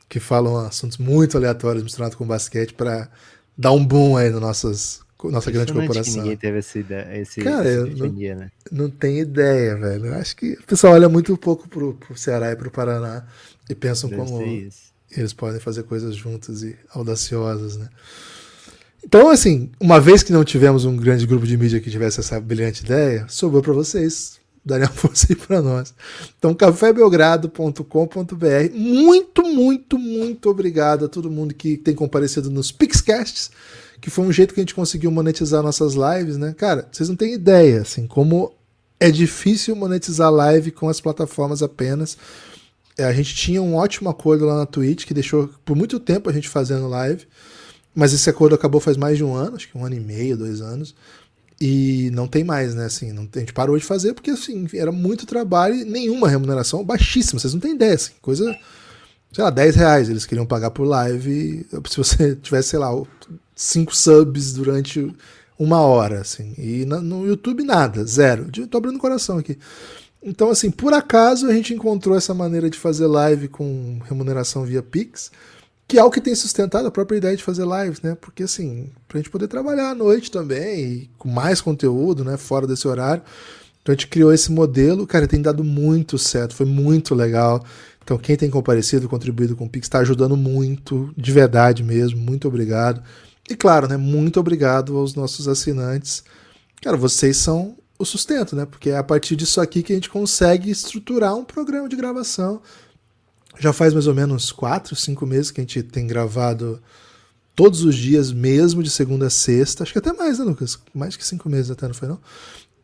que falam assuntos muito aleatórios misturados com basquete para dar um boom aí nas nossa grande corporação. Que ninguém teve essa ideia, cara, essa epifania, né? Não tem ideia, velho. Eu acho que o pessoal olha muito pouco pro Ceará e pro Paraná e pensam como eles podem fazer coisas juntas e audaciosas, né? Então, assim, uma vez que não tivemos um grande grupo de mídia que tivesse essa brilhante ideia, sobrou para vocês darem a força aí para nós. Então, cafébelgrado.com.br. Muito obrigado a todo mundo que tem comparecido nos Pixcasts, que foi um jeito que a gente conseguiu monetizar nossas lives, né? Cara, vocês não têm ideia, assim, como é difícil monetizar live com as plataformas apenas. A gente tinha um ótimo acordo lá na Twitch, que deixou por muito tempo a gente fazendo live, mas esse acordo acabou faz mais de um ano, acho que 1 ano e meio, 2 anos, e não tem mais, né? Assim, a gente parou de fazer porque, assim, era muito trabalho e nenhuma remuneração, baixíssima, vocês não têm ideia, assim, coisa, sei lá, R$10 eles queriam pagar por live, se você tivesse, sei lá, 5 subs durante 1 hora, assim, e no YouTube nada, 0, tô abrindo o coração aqui. Então, assim, por acaso a gente encontrou essa maneira de fazer live com remuneração via Pix, que é o que tem sustentado a própria ideia de fazer lives, né? Porque, assim, pra gente poder trabalhar à noite também, e com mais conteúdo, né, fora desse horário. Então a gente criou esse modelo, cara, tem dado muito certo, foi muito legal. Então quem tem comparecido, contribuído com o Pix, está ajudando muito, de verdade mesmo, muito obrigado. E claro, né, muito obrigado aos nossos assinantes. Cara, vocês são o sustento, né? Porque é a partir disso aqui que a gente consegue estruturar um programa de gravação. Já faz mais ou menos 4, 5 meses que a gente tem gravado todos os dias mesmo, de segunda a sexta. Acho que até mais, né, Lucas? Mais que 5 meses até, não foi não?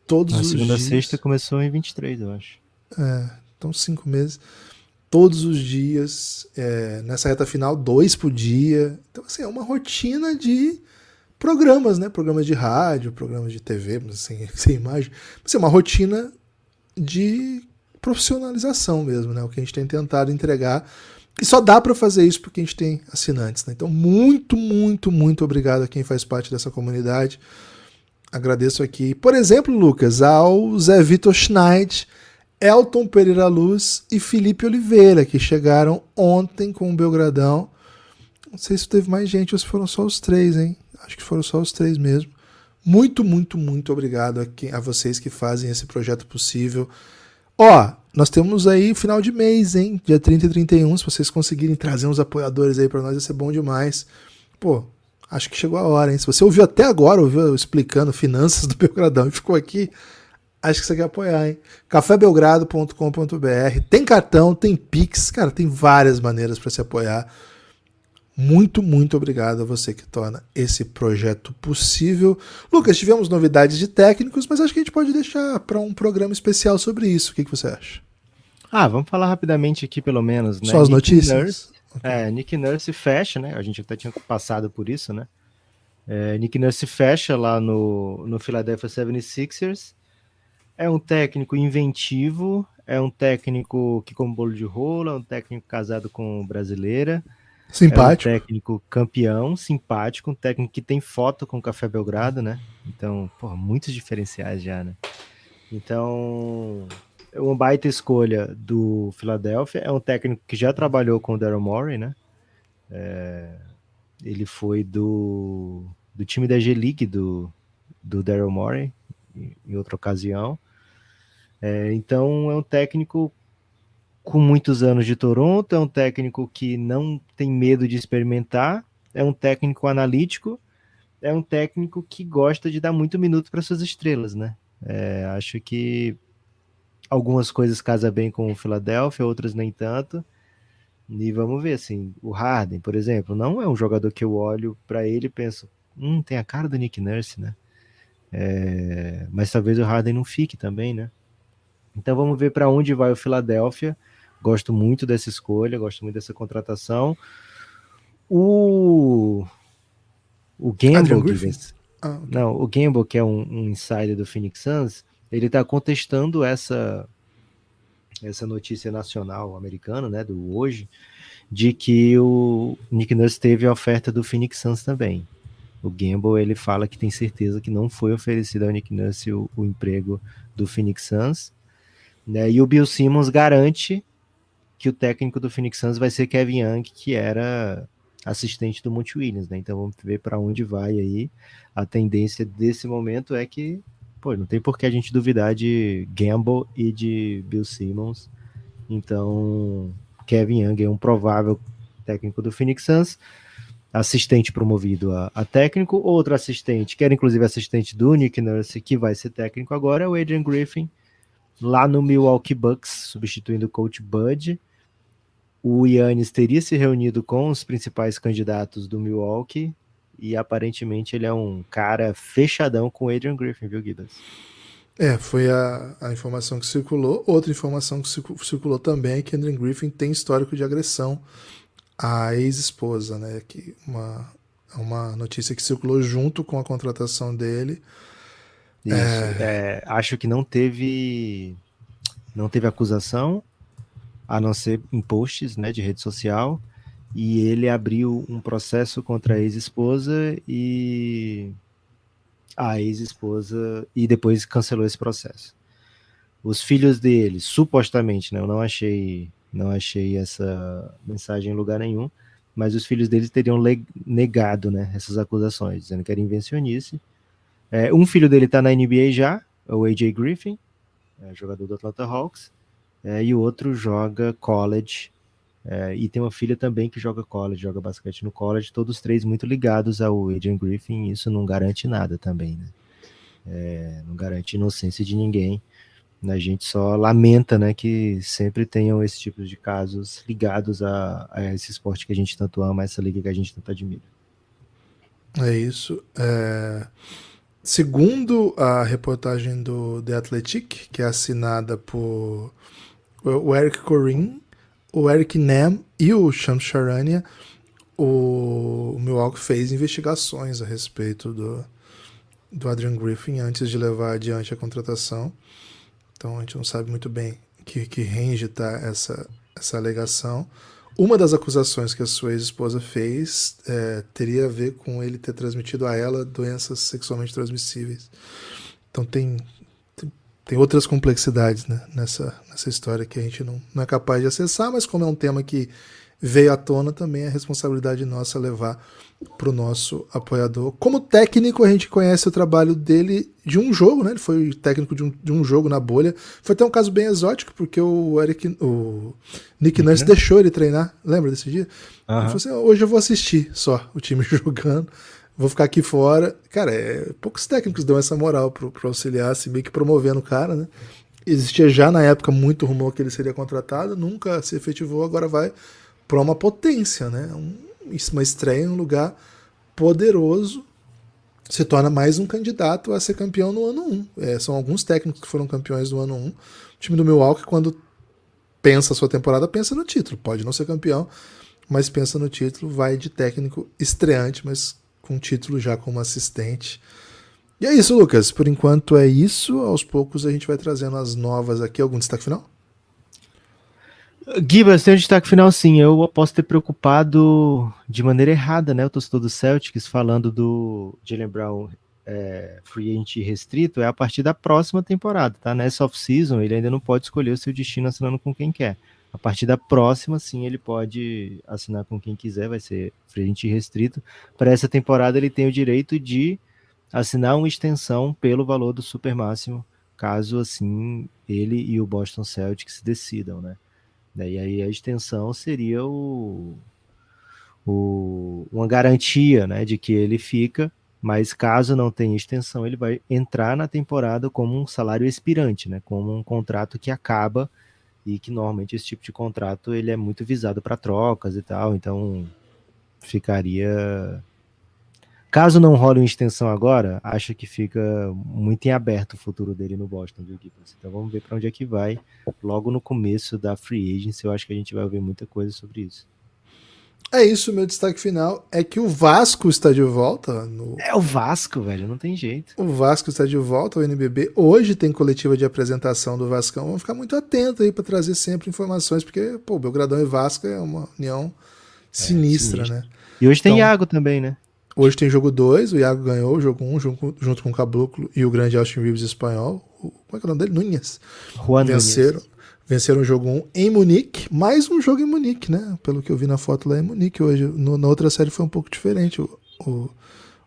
Todos os dias. Segunda a sexta começou em 23, eu acho. Então 5 meses. Todos os dias. Nessa reta final, 2 por dia. Então, assim, é uma rotina de programas, né? Programas de rádio, programas de TV, sem imagem. Mas é uma rotina de profissionalização mesmo, né? O que a gente tem tentado entregar. E só dá para fazer isso porque a gente tem assinantes, né? Então, muito obrigado a quem faz parte dessa comunidade. Agradeço aqui, por exemplo, Lucas, ao Zé Vitor Schneid, Elton Pereira Luz e Felipe Oliveira, que chegaram ontem com o Belgradão. Não sei se teve mais gente ou se foram só os 3, hein? Acho que foram só os 3 mesmo. Muito obrigado a vocês que fazem esse projeto possível. Ó, nós temos aí final de mês, hein? Dia 30 e 31, se vocês conseguirem trazer uns apoiadores aí pra nós, vai ser bom demais. Pô, acho que chegou a hora, hein? Se você ouviu até agora, ouviu eu explicando finanças do Belgradão e ficou aqui, acho que você quer apoiar, hein? cafébelgrado.com.br. Tem cartão, tem Pix, cara, tem várias maneiras para se apoiar. Muito obrigado a você que torna esse projeto possível. Lucas, tivemos novidades de técnicos, mas acho que a gente pode deixar para um programa especial sobre isso. O que você acha? Vamos falar rapidamente aqui, pelo menos, né? Só as notícias? Nick Nurse fecha, né? A gente até tinha passado por isso, né? Nick Nurse fecha lá no Philadelphia 76ers. É um técnico inventivo, é um técnico que come bolo de rolo, é um técnico casado com brasileira, é um Simpático. técnico campeão, simpático, um técnico que tem foto com o Café Belgrado, né? Então, porra, muitos diferenciais já, né? Então, é uma baita escolha do Philadelphia. É um técnico que já trabalhou com o Daryl Morey, né? Ele foi do time da G-League do Daryl Morey, em outra ocasião. Então, é um técnico com muitos anos de Toronto, é um técnico que não tem medo de experimentar, é um técnico analítico, é um técnico que gosta de dar muito minuto para suas estrelas, né? Acho que algumas coisas casam bem com o Philadelphia, outras nem tanto. E vamos ver, assim, o Harden, por exemplo, não é um jogador que eu olho para ele e penso, tem a cara do Nick Nurse, né? Mas talvez o Harden não fique também, né? Então vamos ver para onde vai o Philadelphia. Gosto muito dessa escolha, gosto muito dessa contratação. O Gamble, o Gamble, que é um insider do Phoenix Suns, ele está contestando essa notícia nacional americana, né, do hoje, de que o Nick Nurse teve a oferta do Phoenix Suns também. O Gamble, ele fala que tem certeza que não foi oferecido ao Nick Nurse o emprego do Phoenix Suns, né, e o Bill Simmons garante que o técnico do Phoenix Suns vai ser Kevin Young, que era assistente do Monty Williams, né? Então vamos ver para onde vai aí. A tendência desse momento é que, não tem por que a gente duvidar de Gamble e de Bill Simmons. Então, Kevin Young é um provável técnico do Phoenix Suns, assistente promovido a técnico. Outro assistente, que era inclusive assistente do Nick Nurse, que vai ser técnico agora, é o Adrian Griffin, lá no Milwaukee Bucks, substituindo o coach Bud. O Giannis teria se reunido com os principais candidatos do Milwaukee e aparentemente ele é um cara fechadão com o Adrian Griffin, viu, Guidas? Foi a informação que circulou. Outra informação que circulou também é que Adrian Griffin tem histórico de agressão à ex-esposa, né? Que uma notícia que circulou junto com a contratação dele. Isso. Acho que não teve acusação, a não ser em posts, né, de rede social, e ele abriu um processo contra a ex-esposa e depois cancelou esse processo. Os filhos dele, supostamente, né, eu não achei essa mensagem em lugar nenhum, mas os filhos dele teriam negado, né, essas acusações, dizendo que era invencionice. Um filho dele está na NBA já, o AJ Griffin, jogador do Atlanta Hawks, e o outro joga college, e tem uma filha também que joga college, joga basquete no college, todos três muito ligados ao Adrian Griffin, e isso não garante nada também, né? Não garante inocência de ninguém. A gente só lamenta, né, que sempre tenham esse tipo de casos ligados a esse esporte que a gente tanto ama, essa liga que a gente tanto admira. É isso. Segundo a reportagem do The Athletic, que é assinada por o Eric Corrin, o Eric Nehm e o Shams Charania, o Milwaukee fez investigações a respeito do Adrian Griffin antes de levar adiante a contratação. Então a gente não sabe muito bem que range está essa alegação. Uma das acusações que a sua ex-esposa fez teria a ver com ele ter transmitido a ela doenças sexualmente transmissíveis. Então tem outras complexidades, né, nessa história que a gente não é capaz de acessar, mas como é um tema que veio à tona, também é responsabilidade nossa levar para o nosso apoiador. Como técnico, a gente conhece o trabalho dele de um jogo, né? Ele foi técnico de um jogo na bolha. Foi até um caso bem exótico, porque o Nick Nurse deixou ele treinar. Lembra desse dia? Ele falou assim, hoje eu vou assistir só o time jogando, vou ficar aqui fora. Cara, poucos técnicos dão essa moral pro auxiliar, se meio que promovendo o cara, né? Existia já na época muito rumor que ele seria contratado, nunca se efetivou, agora vai para uma potência, né? Uma estreia em um lugar poderoso, se torna mais um candidato a ser campeão no ano 1. São alguns técnicos que foram campeões no ano 1. O time do Milwaukee, quando pensa a sua temporada, pensa no título. Pode não ser campeão, mas pensa no título, vai de técnico estreante, mas com título já como assistente. E é isso, Lucas. Por enquanto é isso. Aos poucos a gente vai trazendo as novas aqui. Algum destaque final? Gibas, tem um destaque final sim. Eu posso ter preocupado de maneira errada, né? O torcedor do Celtics falando do Jaylen Brown free agent restrito, é a partir da próxima temporada, tá? Nessa off-season ele ainda não pode escolher o seu destino assinando com quem quer. A partir da próxima, sim, ele pode assinar com quem quiser, vai ser free agent restrito. Para essa temporada ele tem o direito de assinar uma extensão pelo valor do super máximo, caso assim ele e o Boston Celtics decidam, né? E aí a extensão seria uma garantia, né, de que ele fica, mas caso não tenha extensão, ele vai entrar na temporada como um salário expirante, né, como um contrato que acaba, e que normalmente esse tipo de contrato ele é muito visado para trocas e tal, então ficaria... Caso não role uma extensão agora, acho que fica muito em aberto o futuro dele no Boston, viu, Gibbons? Então vamos ver para onde é que vai. Logo no começo da free agency, eu acho que a gente vai ouvir muita coisa sobre isso. É isso, meu destaque final é que o Vasco está de volta. É o Vasco, velho, não tem jeito. O Vasco está de volta ao NBB. Hoje tem coletiva de apresentação do Vascão. Vamos ficar muito atento aí para trazer sempre informações, porque, pô, Belgradão e Vasco é uma união sinistra, né? E hoje tem Iago também, né? Hoje tem jogo 2, o Iago ganhou o jogo 1 junto com o Caboclo e o grande Austin Reeves espanhol. Como é que é o nome dele? Núñez. Venceram o jogo 1 em Munique. Mais um jogo em Munique, né? Pelo que eu vi na foto lá em Munique hoje. Na outra série foi um pouco diferente o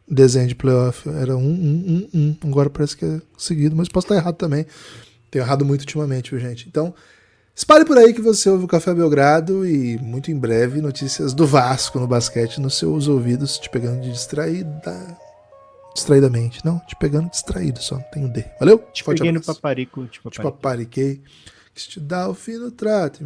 desenho de playoff. Era 1. Agora parece que é seguido, mas posso estar errado também. Tenho errado muito ultimamente, viu, gente? Então, espalhe por aí que você ouve o Café Belgrado e muito em breve notícias do Vasco no basquete nos seus ouvidos, te pegando de distraidamente. Não, te pegando distraído só, não tem o D. Valeu? Te peguei no paparico. Te papariquei. Que te dá o fino trato.